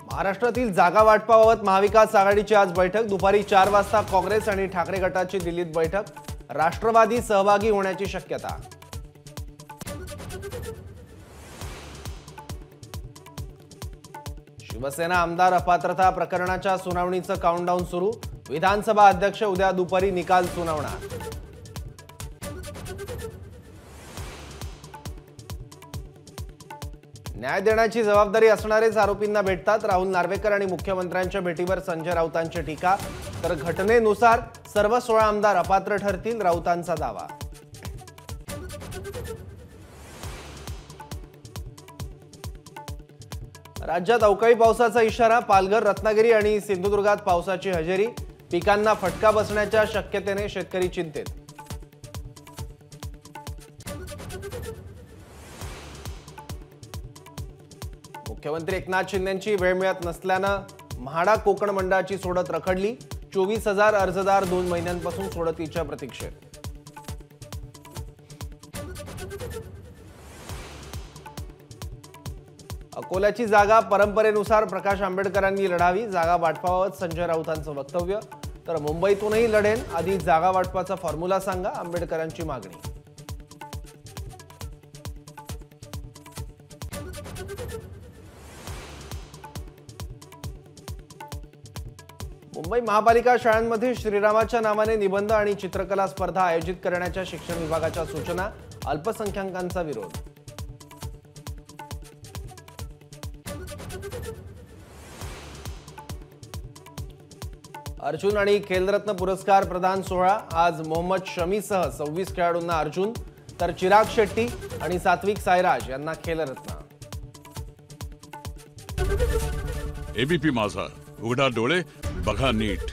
महाराष्ट्रातील जागा वाटपाबाबत महाविकास आघाडीची आज बैठक। दुपारी 4 वाजता काँग्रेस आणि ठाकरे गटाची दिल्लीत बैठक। राष्ट्रवादी सहभागी होण्याची शक्यता। शिवसेना आमदार अपात्रता प्रकरणाच्या सुनावणीचं काउंटडाऊन सुरू। विधानसभा अध्यक्ष उद्या दुपारी निकाल सुनावणार। न्याय देण्याची जबाबदारी असणारेच आरोपींना भेटतात। राहुल नार्वेकर आणि मुख्यमंत्र्यांच्या भेटीवर संजय राऊतांची टीका। तर घटनेनुसार सर्व 16 आमदार अपात्र ठरतील, राऊतांचा दावा। राज्यात अवकाळी पावसाचा इशारा। पालघर, रत्नागिरी आणि सिंधुदुर्गात पावसाची हजेरी। पिकांना फटका बसण्याच्या शक्यतेने शेतकरी चिंतेत। मुख्यमंत्री एकनाथ शिंदेंची वेळ मिळत नसल्यानं म्हाडा कोकण मंडळाची सोडत रखडली। 24,000 अर्जदार 2 महिन्यांपासून सोडतीच्या प्रतीक्षेत। अकोल्याची जागा परंपरेनुसार प्रकाश आंबेडकरांनी लढावी। जागा वाटपाबाबत संजय राऊतांचं वक्तव्य। तर मुंबईतूनही लढेन, आधी जागा वाटपाचा फॉर्म्युला सांगा, आंबेडकरांची मागणी। मुंबई महापालिका शाळांमध्ये श्रीरामाच्या नावाने निबंध आणि चित्रकला स्पर्धा आयोजित करण्याच्या शिक्षण विभागाच्या सूचना। अल्पसंख्याकांचा विरोध। अर्जुन आणि खेलरत्न पुरस्कार प्रदान सोहळा। आज मोहम्मद शमीसह 26 खेळाडूंना अर्जुन, तर चिराग शेट्टी आणि सात्विक साईराज यांना खेलरत्न। एबीपी माझा, उघडा डोळे बघा नीट।